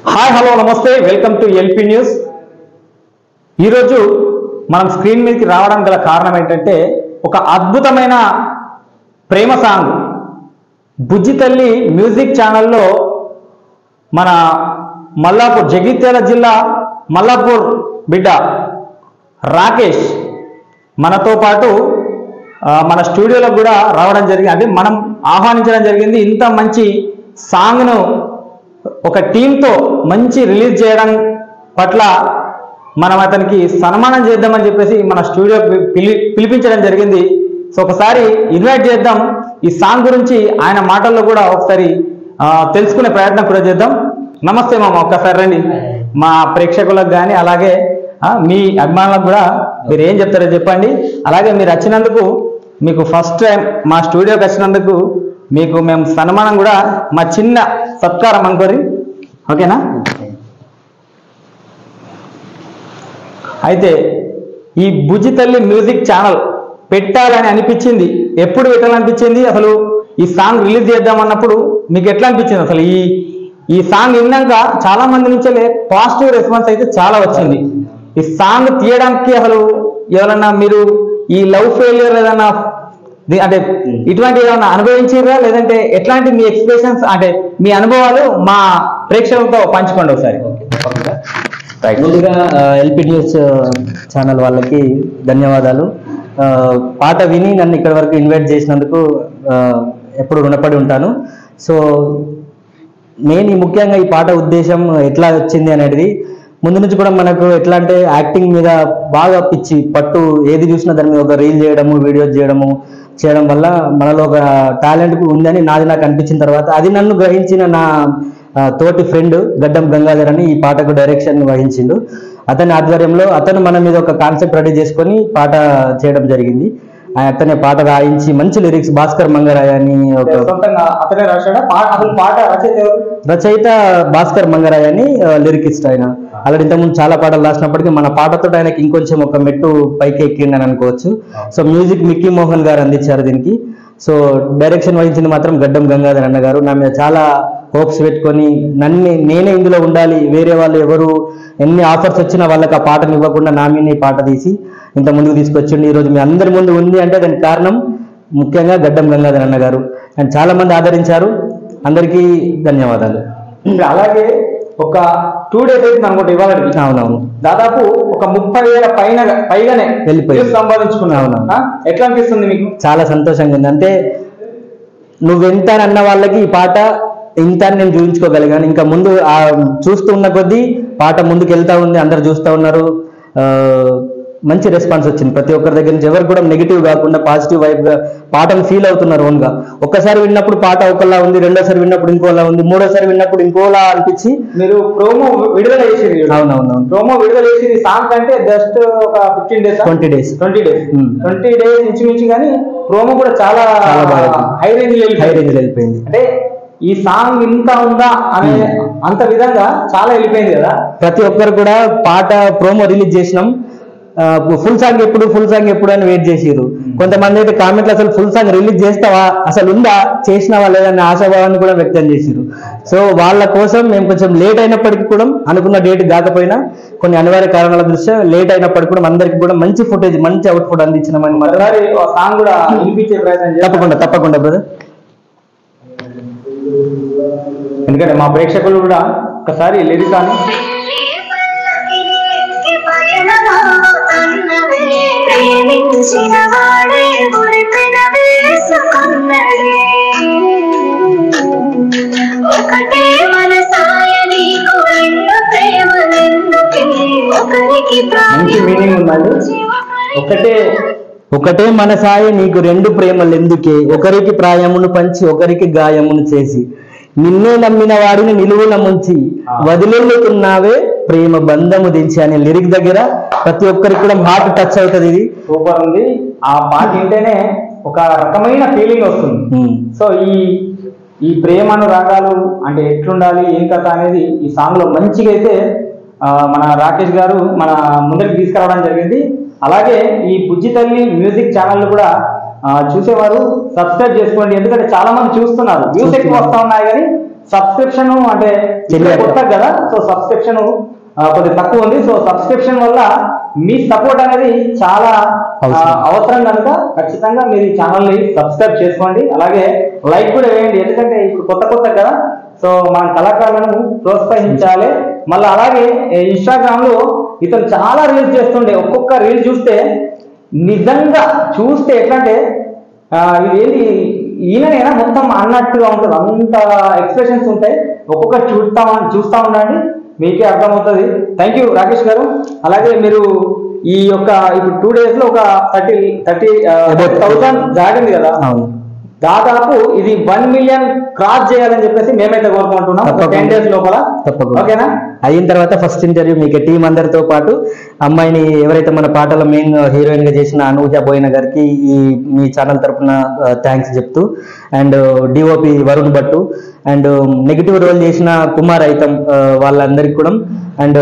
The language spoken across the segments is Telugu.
హాయ్ హలో నమస్తే వెల్కమ్ టు ఎల్పీ న్యూస్. ఈరోజు మనం స్క్రీన్ మీదకి రావడం గల కారణం ఏంటంటే ఒక అద్భుతమైన ప్రేమ సాంగ్ బుజ్జి తల్లి మ్యూజిక్ ఛానల్లో మన మల్లాపూర్ జగిత్యాల జిల్లా మల్లాపూర్ బిడ్డ రాకేష్ మనతో పాటు మన స్టూడియోలో కూడా రావడం జరిగింది. అంటే మనం ఆహ్వానించడం జరిగింది. ఇంత మంచి సాంగ్ను ఒక టీంతో మంచి రిలీజ్ చేయడం పట్ల మనం అతనికి సన్మానం చేద్దామని చెప్పేసి మన స్టూడియో పిలిపించడం జరిగింది. సో ఒకసారి ఇన్వైట్ చేద్దాం. ఈ సాంగ్ గురించి ఆయన మాటల్లో కూడా ఒకసారి తెలుసుకునే ప్రయత్నం కూడా చేద్దాం. నమస్తే మామ, ఒక్కసారి రండి. మా ప్రేక్షకులకు కానీ అలాగే మీ అభిమానులకు కూడా మీరు ఏం చెప్తారో చెప్పండి. అలాగే మీరు వచ్చినందుకు, మీకు ఫస్ట్ టైం మా స్టూడియోకి వచ్చినందుకు మీకు మేము సన్మానం కూడా మా చిన్న సత్కారం అనుకోరి, ఓకేనా? అయితే ఈ బుజ్జి తల్లి మ్యూజిక్ ఛానల్ పెట్టాలని అనిపించింది. ఎప్పుడు పెట్టాలనిపించింది? అసలు ఈ సాంగ్ రిలీజ్ చేద్దామన్నప్పుడు మీకు ఎట్లా అనిపించింది? అసలు ఈ సాంగ్ విన్నాక చాలా మంది నుంచి పాజిటివ్ రెస్పాన్స్ అయితే చాలా వచ్చింది. ఈ సాంగ్ తీయడానికి అసలు ఎవరన్నా మీరు ఈ లవ్ ఫెయిల్యూర్ ఏదన్నా అంటే ఇటువంటి ఏమన్నా అనుభవించారా, లేదంటే ఎట్లాంటి మీ ఎక్స్ప్రెషన్స్ అంటే మీ అనుభవాలు మా ప్రేక్షకులతో పంచుకోండి ఒకసారి. ముందుగా ఎల్పీ న్యూస్ ఛానల్ వాళ్ళకి ధన్యవాదాలు. పాట విని నన్ను ఇక్కడి వరకు ఇన్వైట్ చేసినందుకు ఎప్పుడు రుణపడి ఉంటాను. సో నేను ముఖ్యంగా ఈ పాట ఉద్దేశం ఎట్లా వచ్చింది అనేది ముందు నుంచి కూడా మనకు ఎట్లా అంటే యాక్టింగ్ మీద బాగా పిచ్చి పట్టు, ఏది చూసినా దాని మీద ఒక రీల్ చేయడము, వీడియోస్ చేయడం వల్ల మనలో ఒక టాలెంట్ ఉందని నాకు అనిపించిన తర్వాత అది నన్ను గ్రహించిన నా తోటి ఫ్రెండ్ గడ్డం గంగాధర్ అని ఈ పాటకు డైరెక్షన్ వహించిండు. అతని ఆధ్వర్యంలో అతను మన మీద ఒక కాన్సెప్ట్ రెడీ చేసుకొని పాట చేయడం జరిగింది. అతనే పాట రాయించి మంచి లిరిక్స్ భాస్కర్ మంగరాయ అని రచయిత భాస్కర్ మంగరాయ అని లిరికిస్ట్ ఆయన. అలాంటి ఇంతకుముందు చాలా పాటలు రాసినప్పటికీ మన పాటతో ఆయనకి ఇంకొంచెం ఒక మెట్టు పైకి ఎక్కిండని అనుకోవచ్చు. సో మ్యూజిక్ మిక్కీ మోహన్ గారు అందించారు దీనికి. సో డైరెక్షన్ వహించింది మాత్రం గడ్డం గంగాధర్ అన్న గారు. నా మీద చాలా హోప్స్ పెట్టుకొని నేనే ఇందులో ఉండాలి, వేరే వాళ్ళు ఎవరు ఎన్ని ఆఫర్స్ వచ్చినా వాళ్ళకి ఆ పాటను ఇవ్వకుండా నా మీద ఈ పాట తీసి ఇంత ముందుకు తీసుకొచ్చిండి. ఈరోజు మీ అందరి ముందు ఉంది అంటే దానికి కారణం ముఖ్యంగా గడ్డం గంగాధర్ అన్న గారు. అండ్ చాలా మంది ఆదరించారు. అందరికీ ధన్యవాదాలు. అలాగే ఒక 2 days అయితే అనుకుంటా ఇవాళ. అవునవును, దాదాపు ఒక 30,000 పైగానే వెళ్ళిపోయి సంపాదించుకున్నాను. ఎట్లా అనిపిస్తుంది మీకు? చాలా సంతోషంగా ఉంది. అంటే నువ్వెంత అన్న వాళ్ళకి ఈ పాట ఇంత నేను చూపించుకోగలిగాను. ఇంకా ముందు చూస్తూ ఉన్న కొద్దీ పాట ముందుకు వెళ్తా ఉంది, అందరు చూస్తూ ఉన్నారు. మంచి రెస్పాన్స్ వచ్చింది ప్రతి ఒక్కరి దగ్గర నుంచి. ఎవరు కూడా నెగిటివ్ కాకుండా పాజిటివ్ వైబ్ గా పాటను ఫీల్ అవుతున్నారు ఓన్ గా. ఒక్కసారి విన్నప్పుడు పాట ఒకలా ఉంది, రెండోసారి విన్నప్పుడు ఇంకోలా ఉంది, మూడోసారి విన్నప్పుడు ఇంకోలా అనిపించి మీరు ప్రోమో విడుదల చేసేది. అవునవును, ప్రోమో విడుదల చేసేది సాంగ్ అంటే జస్ట్ ఒక 15 days 20 days 20 days ఇంచుమించు. కానీ ప్రోమో కూడా చాలా హై రేంజ్ వెళ్ళిపోయింది. అంటే ఈ సాంగ్ ఇంత ఉందా అనే అంత విధంగా చాలా వెళ్ళిపోయింది కదా. ప్రతి ఒక్కరు కూడా పాట ప్రోమో రిలీజ్ చేసినాం, ఫుల్ సాంగ్ ఎప్పుడు అని వెయిట్ చేసిరు. కొంతమంది అయితే కామెంట్లు అసలు ఫుల్ సాంగ్ రిలీజ్ చేస్తావా, అసలు ఉందా, చేసినావా లేదన్న ఆశాభావాన్ని కూడా వ్యక్తం చేసిరు. సో వాళ్ళ కోసం మేము కొంచెం లేట్ అయినప్పటికీ కూడా, అనుకున్న డేట్ కాకపోయినా కొన్ని అనివార్య కారణాల దృష్ట్యా లేట్ అయినప్పటికీ కూడా అందరికి కూడా మంచి ఫుటేజ్, మంచి అవుట్పుట్ అందించినామని సాంగ్ కూడా వినిపించే ప్రయత్నం తప్పకుండా బ్రదర్. ఎందుకంటే మా ప్రేక్షకులు కూడా ఒకసారి లిరిక్స్ అని మంచి మీనింగ్ ఉందండి. ఒకటే మనసాయ నీకు 2 ప్రేమలు ఎందుకే, ఒకరికి ప్రాయమును పంచి ఒకరికి గాయమును చేసి, నిన్నే నమ్మిన వాడిని నిలువున ముంచి వదిలేస్తున్నావే ప్రేమ బంధము దించి అనే లిరిక్ దగ్గర ప్రతి ఒక్కరికి కూడా హార్ట్ టచ్ అవుతుంది. ఇది సూపర్ ఉంది. ఆ పాట వింటేనే ఒక రకమైన ఫీలింగ్ వస్తుంది. సో ఈ ప్రేమను రాగాలు అంటే ఎట్లుండాలి, ఏం కథ అనేది ఈ సాంగ్ లో మంచిగా అయితే మన రాకేష్ గారు మన ముందరికి తీసుకురావడం జరిగింది. అలాగే ఈ బుజ్జి తల్లి మ్యూజిక్ ఛానల్ కూడా చూసేవారు సబ్స్క్రైబ్ చేసుకోండి. ఎందుకంటే చాలా మంది చూస్తున్నారు, వ్యూస్ ఎక్కువ వస్తా ఉన్నాయి కానీ సబ్స్క్రిప్షన్ అంటే కొత్త కదా, సో సబ్స్క్రిప్షన్ కొద్దిగా తక్కువ ఉంది. సో సబ్స్క్రిప్షన్ వల్ల మీ సపోర్ట్ అనేది చాలా అవసరం కనుక ఖచ్చితంగా మీరు ఈ ఛానల్ని సబ్స్క్రైబ్ చేసుకోండి, అలాగే లైక్ కూడా వేయండి. ఎందుకంటే ఇప్పుడు కొత్త కదా, సో మన కళాకారులను ప్రోత్సహించాలి. మళ్ళీ అలాగే ఇన్స్టాగ్రామ్ లో ఇతను చాలా రీల్స్ చేస్తుండే, ఒక్కొక్క రీల్ చూస్తే నిజంగా చూస్తే ఎట్లంటే ఇదేంటి ఈయననేనా మొత్తం అన్నట్టుగా ఉంటుంది, అంత ఎక్స్ప్రెషన్స్ ఉంటాయి. ఒక్కొక్క చూస్తా ఉండండి, మీకే అర్థమవుతుంది. థ్యాంక్ యూ రాకేష్ గారు. అలాగే మీరు ఈ యొక్క ఇప్పుడు 2 days లో ఒక 30,000 దాటింది కదా, దాదాపు ఇది 1 million క్రాస్ చేయాలని చెప్పేసి మేమైతే కోరుకుంటున్నాం 10 days లోపల. ఓకేనా? అయిన తర్వాత ఫస్ట్ ఇంటర్వ్యూ మీకు టీం అందరితో పాటు అమ్మాయిని ఎవరైతే మన పాటల మెయిన్ హీరోయిన్ గా చేసిన అనూజ బోయిన గారికి ఈ మీ ఛానల్ తరఫున థ్యాంక్స్ చెప్తూ, and DOP Varun Bhattu, and negative role చేసిన కుమార్ ఐతం వాళ్ళందరికీ కూడా, అండ్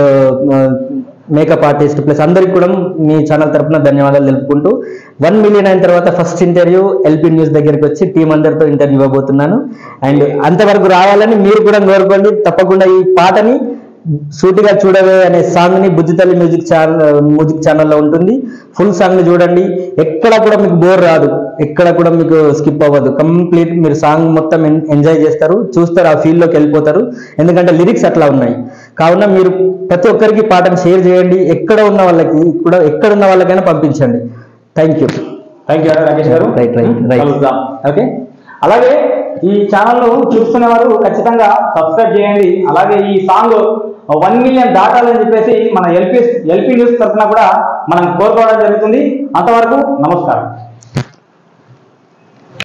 మేకప్ ఆర్టిస్ట్ ప్లస్ అందరికి కూడా మీ ఛానల్ తరఫున ధన్యవాదాలు తెలుపుకుంటూ 1 million అయిన తర్వాత ఫస్ట్ ఇంటర్వ్యూ ఎల్పీ న్యూస్ దగ్గరికి వచ్చి టీం అందరితో ఇంటర్వ్యూ ఇవ్వబోతున్నాను. అండ్ అంతవరకు రావాలని మీరు కూడా కోరుకోండి. తప్పకుండా ఈ పాటని సూటిగా చూడవే అనే సాంగ్ ని బుజ్జితల్లి మ్యూజిక్ ఛానల్లో ఉంటుంది. ఫుల్ సాంగ్ ని చూడండి, ఎక్కడ కూడా మీకు బోర్ రాదు, ఎక్కడ కూడా మీకు స్కిప్ అవ్వదు. కంప్లీట్ మీరు సాంగ్ మొత్తం ఎంజాయ్ చేస్తారు, చూస్తారు, ఆ ఫీల్ లోకి వెళ్ళిపోతారు. ఎందుకంటే లిరిక్స్ అట్లా ఉన్నాయి. కావున మీరు ప్రతి ఒక్కరికి పాటను షేర్ చేయండి, ఎక్కడ ఉన్న వాళ్ళకైనా పంపించండి. థ్యాంక్ యూ రాకేష్ గారు. రైట్. ఓకే, అలాగే ఈ ఛానల్ చూస్తున్న వారు ఖచ్చితంగా సబ్స్క్రైబ్ చేయండి. అలాగే ఈ సాంగ్ 1 million దాటాలని చెప్పేసి మన ఎల్పీ న్యూస్ తరఫున కూడా మనం కోరుకోవడం జరుగుతుంది. అంతవరకు నమస్కారం.